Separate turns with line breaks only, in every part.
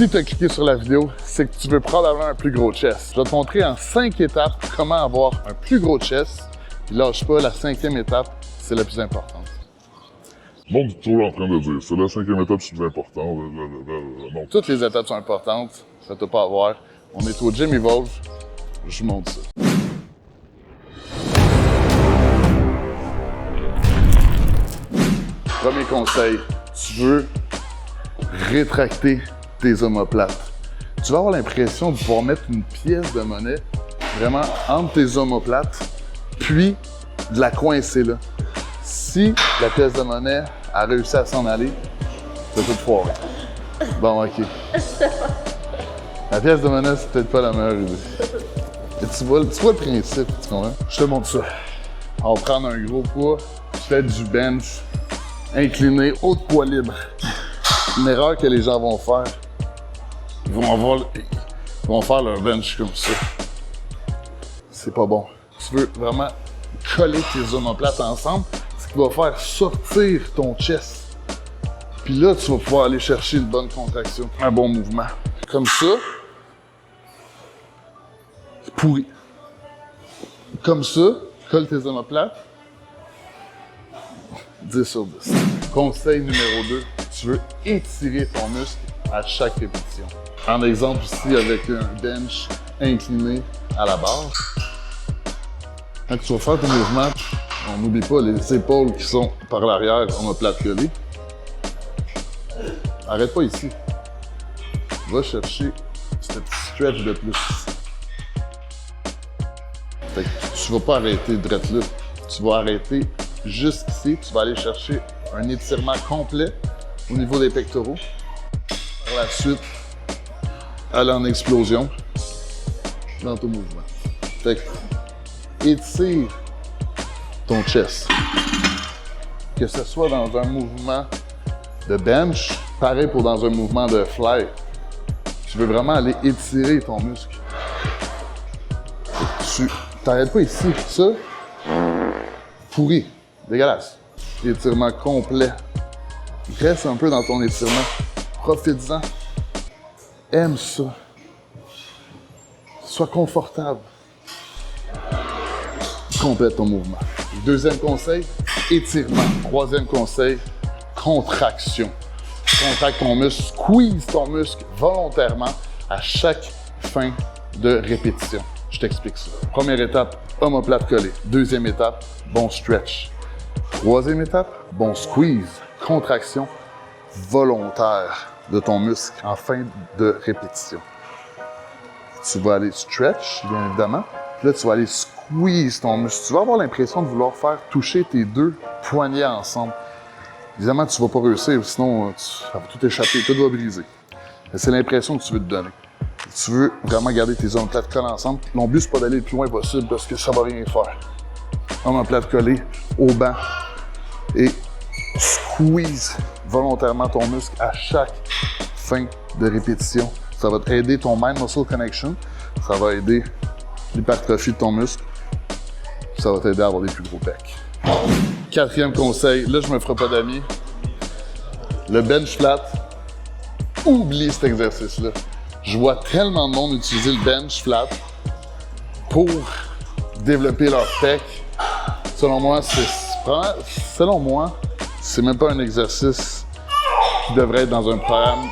Si tu as cliqué sur la vidéo, c'est que tu veux probablement un plus gros chest. Je vais te montrer en 5 étapes comment avoir un plus gros chest. Puis lâche pas, la 5e étape, c'est la plus importante.
Bon, tu es toujours en train de dire, c'est la 5e étape, c'est plus important. Non.
Toutes les étapes sont importantes, ça t'a pas à voir. On est au Gym Evolve, je vous montre ça. Premier conseil, tu veux rétracter tes omoplates. Tu vas avoir l'impression de pouvoir mettre une pièce de monnaie vraiment entre tes omoplates, puis de la coincer là. Si la pièce de monnaie a réussi à s'en aller, c'est tout foiré. Bon, OK. La pièce de monnaie, c'est peut-être pas la meilleure idée. Et tu vois le principe, tu comprends? Je te montre ça. On va prendre un gros poids, tu fais du bench, incliné, haut de poids libre. Une erreur que les gens vont faire, ils vont faire leur bench comme ça. C'est pas bon. Tu veux vraiment coller tes omoplates ensemble, ce qui va faire sortir ton chest. Puis là, tu vas pouvoir aller chercher une bonne contraction, un bon mouvement. Comme ça, c'est pourri. Comme ça, colle tes omoplates. 10 sur 10. Conseil numéro 2, tu veux étirer ton muscle à chaque répétition. En exemple ici avec un bench incliné à la barre. Quand tu vas faire ton mouvement, on n'oublie pas les épaules qui sont par l'arrière, omoplate collée. Arrête pas ici. Va chercher ce petit stretch de plus. Fait que tu vas pas arrêter direct là. Tu vas arrêter jusqu'ici. Tu vas aller chercher un étirement complet au niveau des pectoraux. Par la suite, aller en explosion dans ton mouvement. Fait que étire ton chest. Que ce soit dans un mouvement de bench, pareil pour dans un mouvement de fly. Tu veux vraiment aller étirer ton muscle. Tu t'arrêtes pas ici. Ça, pourri, dégueulasse. Étirement complet. Reste un peu dans ton étirement. Profite-en. Aime ça. Sois confortable. Complète ton mouvement. Deuxième conseil, étirement. Troisième conseil, contraction. Contracte ton muscle, squeeze ton muscle volontairement à chaque fin de répétition. Je t'explique ça. Première étape, omoplate collée. Deuxième étape, bon stretch. Troisième étape, bon squeeze, contraction volontaire de ton muscle en fin de répétition. Tu vas aller stretch, bien évidemment. Puis là, tu vas aller squeeze ton muscle. Tu vas avoir l'impression de vouloir faire toucher tes deux poignets ensemble. Évidemment, tu ne vas pas réussir, sinon ça va tout échapper, tout va briser. C'est l'impression que tu veux te donner. Tu veux vraiment garder tes omoplates collées ensemble. Mon but, c'est pas d'aller le plus loin possible parce que ça va rien faire. Omoplate collée au banc et squeeze volontairement ton muscle à chaque fin de répétition. Ça va t'aider ton mind-muscle connection. Ça va aider l'hypertrophie de ton muscle. Ça va t'aider à avoir des plus gros pecs. Quatrième conseil, là je me ferai pas d'amis. Le bench flat, oublie cet exercice-là. Je vois tellement de monde utiliser le bench flat pour développer leur pec. Selon moi, c'est même pas un exercice qui devrait être dans un programme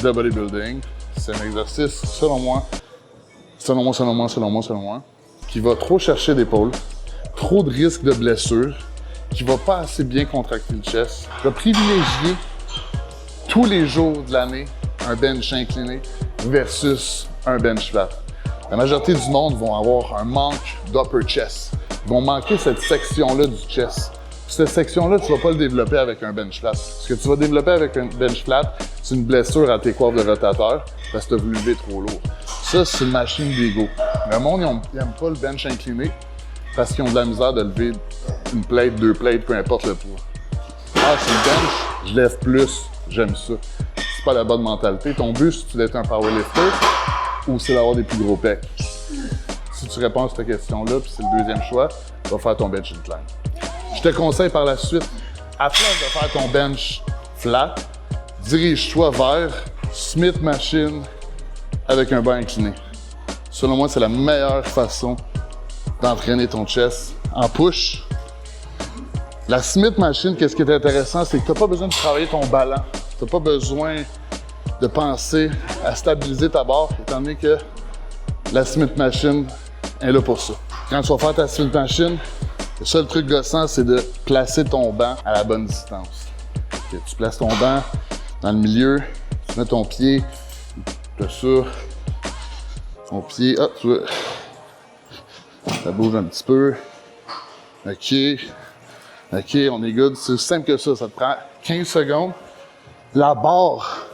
de bodybuilding. C'est un exercice, selon moi, qui va trop chercher d'épaule, trop de risques de blessure, qui va pas assez bien contracter le chest. Je vais privilégier tous les jours de l'année un bench incliné versus un bench flat. La majorité du monde vont avoir un manque d'upper chest. Ils vont manquer cette section-là du chest. Cette section-là, tu ne vas pas le développer avec un bench flat. Ce que tu vas développer avec un bench flat, c'est une blessure à tes coifes de rotateur parce que tu as voulu lever trop lourd. Ça, c'est une machine d'ego. Le monde, ils n'aiment pas le bench incliné parce qu'ils ont de la misère de lever une plate, deux plates, peu importe le poids. Ah, c'est le bench, je lève plus, j'aime ça. C'est pas la bonne mentalité. Ton but, c'est d'être un powerlifter ou c'est d'avoir des plus gros pecs? Si tu réponds à cette question-là, puis c'est le deuxième choix, tu vas faire ton bench incline. Je te conseille par la suite, à place de faire ton bench flat, dirige-toi vers Smith Machine avec un banc incliné. Selon moi, c'est la meilleure façon d'entraîner ton chest en push. La Smith Machine, qu'est-ce qui est intéressant, c'est que tu n'as pas besoin de travailler ton ballon. Tu n'as pas besoin de penser à stabiliser ta barre, étant donné que la Smith Machine est là pour ça. Quand tu vas faire ta Smith Machine, le seul truc gossant, c'est de placer ton banc à la bonne distance. Okay, tu places ton banc dans le milieu, tu mets ton pied, tu ça, ton pied, hop, tu vois, ça bouge un petit peu. OK, on est good. C'est simple que ça te prend 15 secondes. La barre,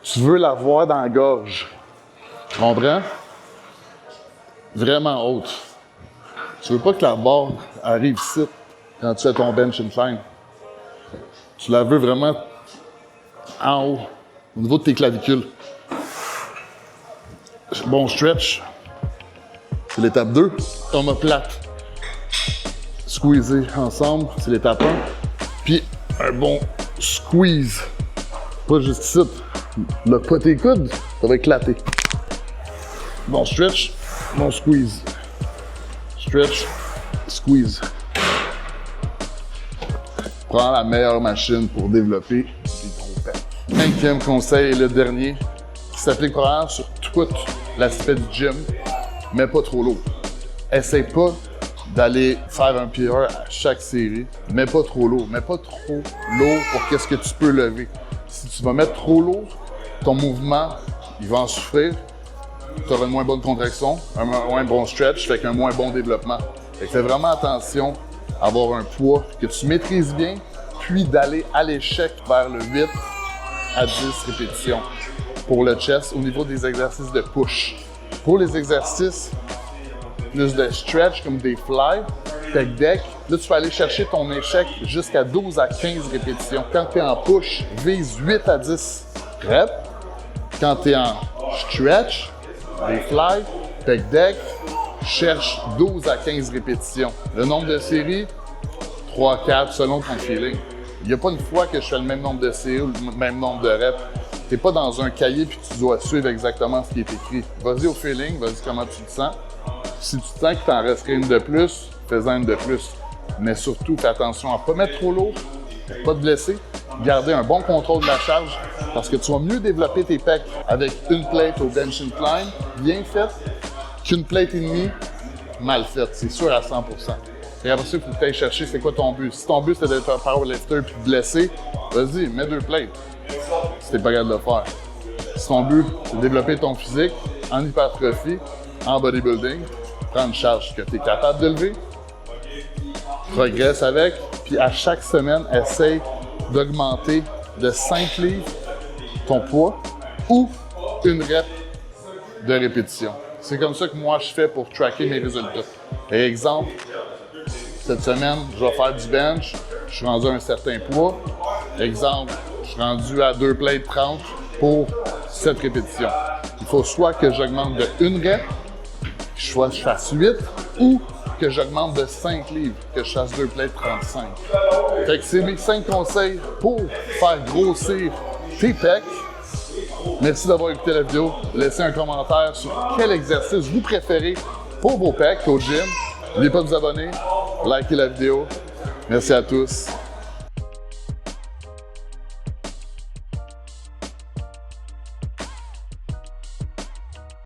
tu veux la voir dans la gorge. Tu comprends? Vraiment haute. Tu veux pas que la barre arrive ici quand tu fais ton bench incline. Tu la veux vraiment en haut, au niveau de tes clavicules. Bon stretch. C'est l'étape 2. Omoplate. Squeezer ensemble, c'est l'étape 1. Puis un bon squeeze. Pas juste ici. Là, pas tes coudes, ça va éclater. Bon stretch, bon squeeze. Stretch, squeeze. Prends la meilleure machine pour développer des gros pecs. 5e conseil et le dernier, qui s'applique probablement sur tout l'aspect du gym, mais pas trop lourd. Essaye pas d'aller faire un PR à chaque série, mais pas trop lourd. Mais pas trop lourd pour qu'est-ce que tu peux lever. Si tu vas mettre trop lourd, ton mouvement, il va en souffrir. Tu auras une moins bonne contraction, un moins bon stretch, fait qu'un moins bon développement. Fait que fais vraiment attention à avoir un poids que tu maîtrises bien, puis d'aller à l'échec vers le 8 à 10 répétitions pour le chest au niveau des exercices de push. Pour les exercices plus de stretch comme des fly, tech deck, là tu vas aller chercher ton échec jusqu'à 12 à 15 répétitions. Quand tu es en push, vise 8 à 10 reps. Quand tu es en stretch, des fly, tech deck, cherche 12 à 15 répétitions. Le nombre de séries, 3, 4, selon ton feeling. Il n'y a pas une fois que je fais le même nombre de séries ou le même nombre de reps. Tu n'es pas dans un cahier puis tu dois suivre exactement ce qui est écrit. Vas-y au feeling, vas-y comment tu te sens. Si tu te sens qu'il t'en resterait une de plus, fais-en une de plus. Mais surtout, fais attention à ne pas mettre trop lourd, à ne pas te blesser, garder un bon contrôle de la charge parce que tu vas mieux développer tes pecs avec une plate au bench incline bien faite qu'une plate et demie mal faite, c'est sûr à 100%. Et après ça, il faut que tu ailles chercher c'est quoi ton but. Si ton but c'est d'être un powerlifter et de blesser, vas-y, mets 2 plates si t'es pas capable de le faire. Si ton but c'est de développer ton physique en hypertrophie, en bodybuilding, prends une charge que tu es capable de lever, progresse avec, puis à chaque semaine, essaye d'augmenter de 5 livres ton poids ou une rep de répétition. C'est comme ça que moi je fais pour tracker mes résultats. Et exemple, cette semaine, je vais faire du bench, je suis rendu à un certain poids. Exemple, je suis rendu à 2 plates 30 pour 7 répétitions. Il faut soit que j'augmente de 1 rep, soit je fasse 8, ou que j'augmente de 5 livres, que je fasse 2 plates 35. Fait que c'est mes 5 conseils pour faire grossir tes pecs. Merci d'avoir écouté la vidéo. Laissez un commentaire sur quel exercice vous préférez pour vos pecs au gym. N'oubliez pas de vous abonner, likez la vidéo. Merci à tous.